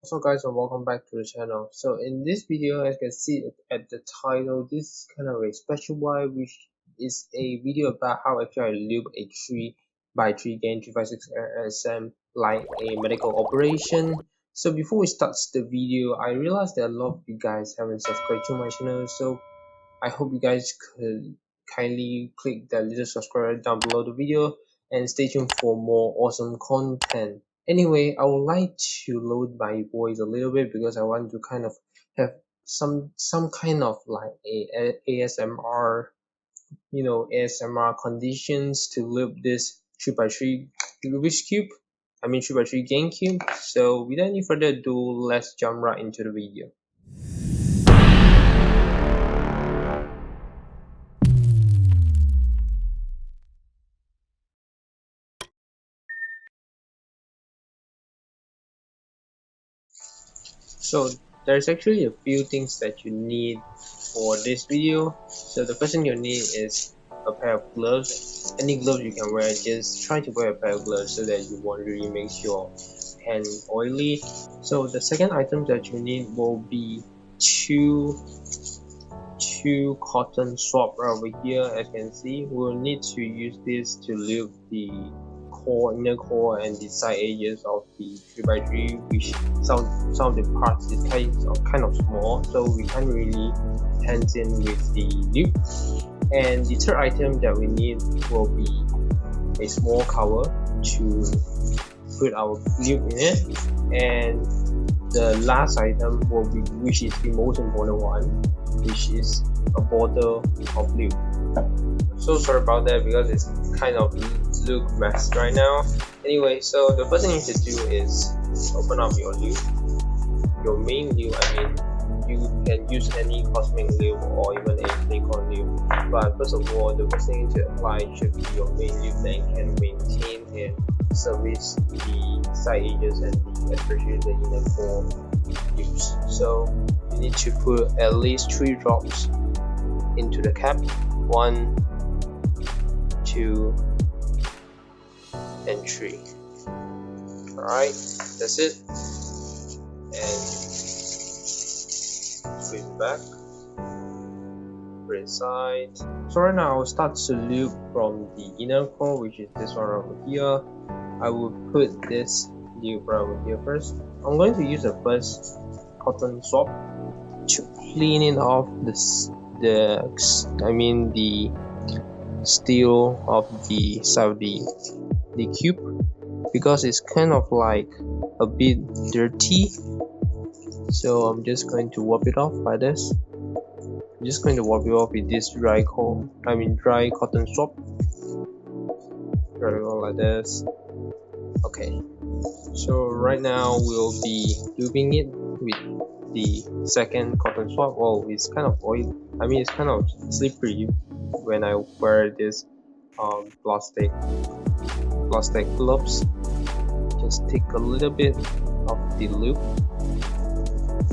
So guys, and welcome back to the channel. So in this video, as you can see at the title, this is kind of a special one, which is a video about how actually I loop a 3x3 gain 356 SM like a medical operation. So before we start the video, I realized that a lot of you guys haven't subscribed to my channel, so I hope you guys could kindly click that little subscribe down below the video and stay tuned for more awesome content. Anyway, I would like to load my voice a little bit because I want to kind of have some kind of like a ASMR, ASMR conditions to loop this 3x3 Rubik's Cube. I mean 3x3 GameCube. So without any further ado, let's jump right into the video. So there's actually a few things that you need for this video. So the first thing you need is a pair of gloves. Any gloves you can wear, just try to wear a pair of gloves so that you won't really make your hand oily. So the second item that you need will be two cotton swab right over here. As you can see, we'll need to use this to loop the inner core and the side edges of the 3x3, which some of the parts is kind of small, so we can't really hands in with the loop. And the third item that we need will be a small cover to put our loop in it. And the last item will be, which is the most important one, which is a bottle of lube. So sorry about that because it's kind of look mess right now. Anyway, so the first thing you should do is open up your lube, your main lube. I mean, you can use any cosmic lube or even a silicone lube, but first of all, the first thing to apply should be your main lube that can maintain and service the side edges and especially the inner core lubes. So you need to put at least 3 drops into the cap. 1, 2, and 3. Alright, that's it. And switch back, right side. So right now I will start to loop from the inner core, which is this one over here. I will put this loop right over here first. I'm going to use the first cotton swab to clean it off the steel of the side of the cube, because it's kind of like a bit dirty. So I'm just going to wipe it off like this. I'm just going to wipe it off with this dry cotton swab. Dry it off like this. Okay, so right now we'll be looping it with the second cotton swab. Oh, it's kind of oily. I mean, it's kind of slippery when I wear this plastic gloves. Just take a little bit of the loop.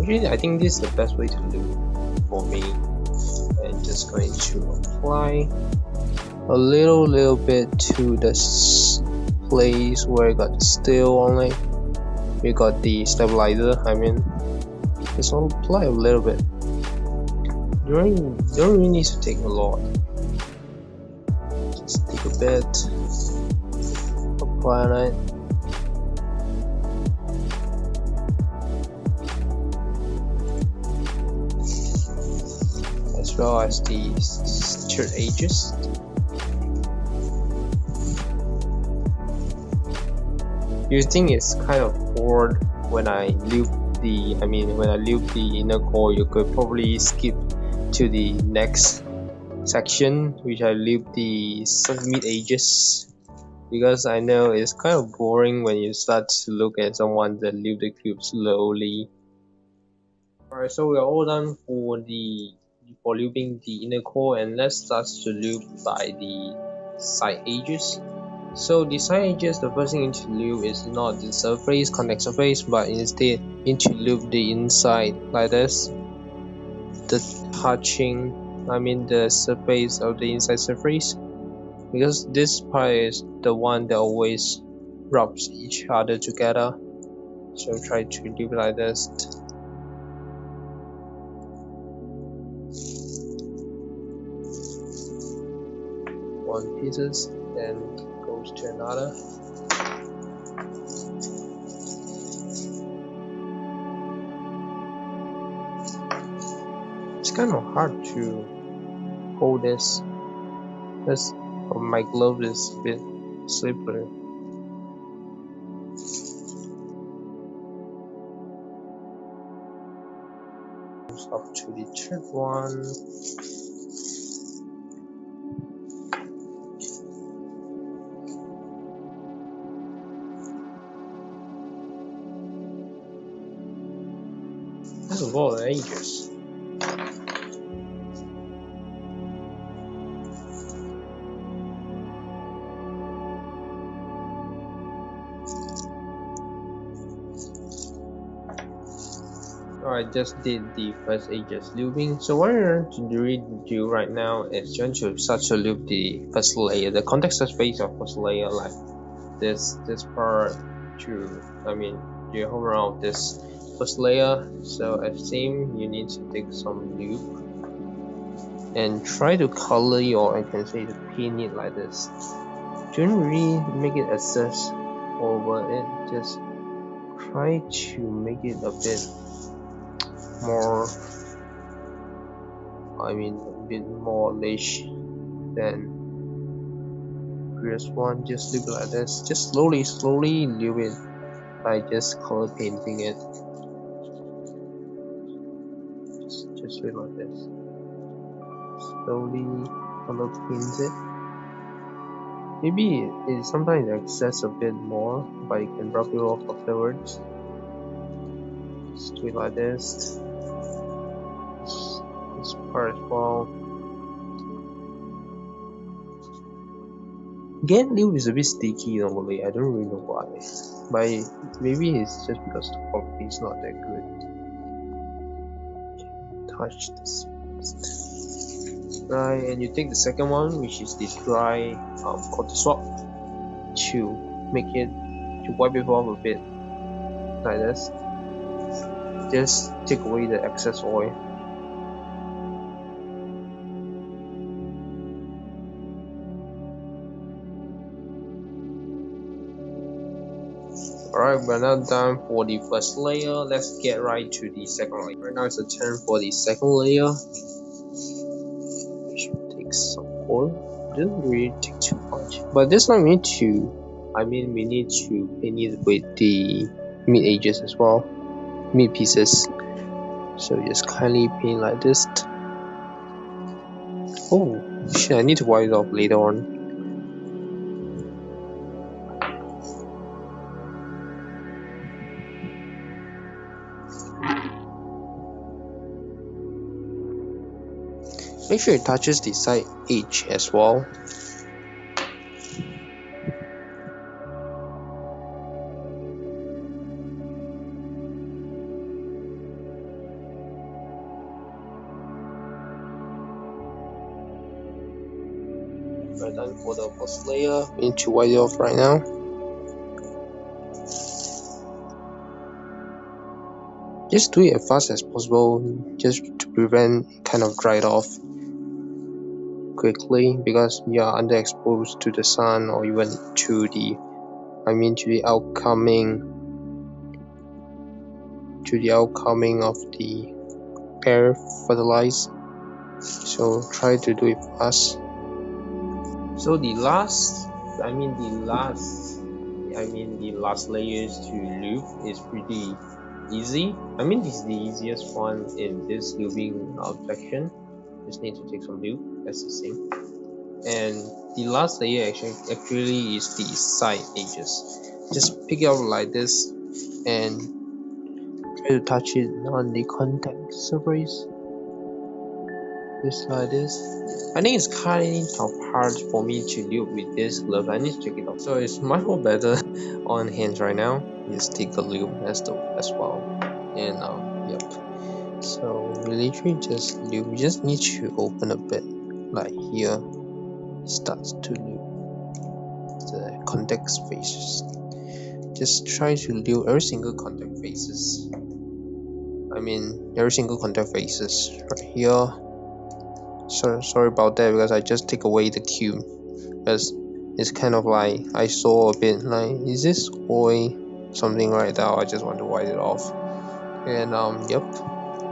Actually, I think this is the best way to loop for me. And just going to apply a little bit to the place where I got the steel on it. We got the stabilizer. I mean, just apply a little bit. You don't really need to take a lot. Just take a bit, apply on it. As well as the third edges. You think it's kind of bored when I loop the inner core. You could probably skip to the next section, which I loop the mid edges, because I know it's kind of boring when you start to look at someone that loop the cube slowly. Alright, so we are all done for looping the inner core, and let's start to loop by the side edges. So the side edges, the first thing you need to loop is not the surface, contact surface, but instead you need to loop the inside like this. The surface of the inside surface, because this part is the one that always rubs each other together. So try to leave it like this. One pieces, then goes to another. It's kind of hard to hold this. This my glove is a bit slippery. Up to the third one. That's a lot of edges. I just did the first edges looping. So what you're going to do right now is you're going to start to loop the first layer, the context surface of first layer, like this part to, you hover around this first layer. So as same, you need to take some loop and try to color your, I can say, to pin it like this. Don't really make it access over it, just try to make it a bit more, a bit more lace than previous one. Just leave it like this, just slowly leave it by just color painting it. Just leave it like this, slowly color paint it. Maybe it sometimes access a bit more, but you can rub it off afterwards. Just do it like this part as well. Again, loop is a bit sticky normally. I don't really know why, but maybe it's just because the quality is not that good. Touch this first. Right, and you take the second one, which is the dry cotton swab, to make it, to wipe it off a bit like this. Just take away the excess oil. Alright, we're now done for the first layer. Let's get right to the second layer. Right now it's a turn for the second layer. We should take some oil. Doesn't really take too much, but this time we need to, we need to paint it with the mid edges as well, mid pieces. So just kindly paint like this. Oh shit! I need to wipe it off later on. Make sure it touches the side edge as well. We're done for the first layer. We need to wipe it off right now. Just do it as fast as possible, just to prevent kind of dried off quickly, because you are underexposed to the sun, or even to the outcoming of the air fertilizer. So try to do it fast. So the last layers to loop is pretty easy. This is the easiest one in this looping section. Just need to take some loop, that's the same. And the last layer actually is the side edges. Just pick it up like this and try to touch it on the contact surface, just like this. I think it's kind of hard for me to loop with this glove. I need to check it out. So it's much more better on hands right now. Just take the loop as well. And yep. So we literally just loop. We just need to open a bit, like here. Starts to loop the contact spaces. just try to lube every single contact faces. Every single contact faces right here. Sorry about that, because I just take away the cube, because it's kind of like I saw a bit like, is this oil something right now? I just want to wipe it off. And yep,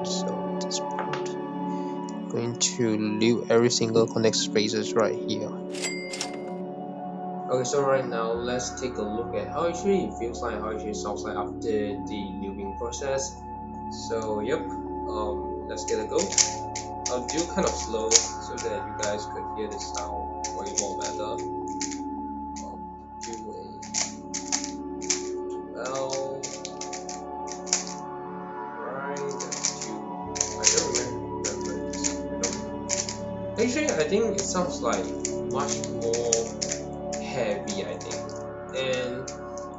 so at this point I'm going to lube every single contact spaces right here. Okay, so right now let's take a look at how actually it feels like, how actually it sounds like after the lubing process. So yep, let's get a go. I'll do kind of slow so that you guys could hear the sound way more better. Do well, right, I don't remember this. Actually, I think it sounds like much more heavy, I think. And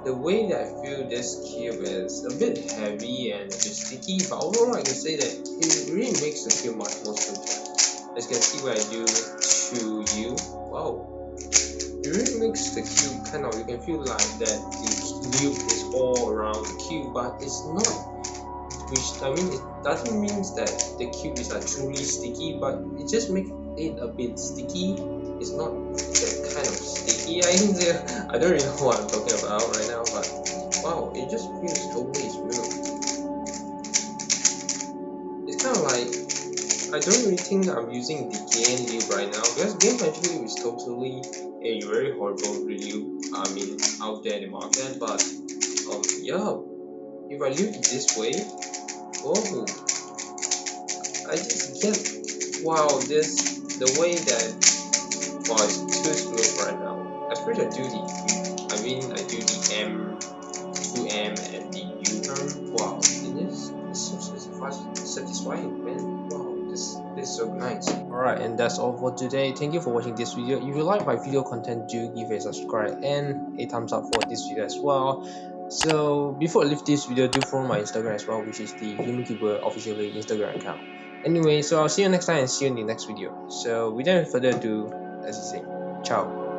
the way that I feel this cube is a bit heavy and a bit sticky, but overall I can say that it really makes the cube much more smoother. As you can see what I do to you, wow, it really makes the cube kind of, you can feel like that the lube is all around the cube, but it's not, which it doesn't mean that the cube is like truly sticky, but it just makes it a bit sticky. It's not that kind of sticky. I don't really know what I'm talking about right now, but wow, it just feels totally smooth. It's kind of like, I don't really think I'm using the gain lube right now, because gain actually is totally a very horrible lube out there in the market. But yeah, if I lube it this way, oh, I just get, wow, the way that, wow, it's too smooth right now. Especially I do the M, 2M and the U-turn. Wow, it's so satisfying, man. Wow, this is so nice. Alright, and that's all for today. Thank you for watching this video. If you like my video content, do give a subscribe and a thumbs up for this video as well. So before I leave this video, do follow my Instagram as well, which is the HumanCuber officially Instagram account. Anyway, so I'll see you next time and see you in the next video. So without further ado, let's just say ciao.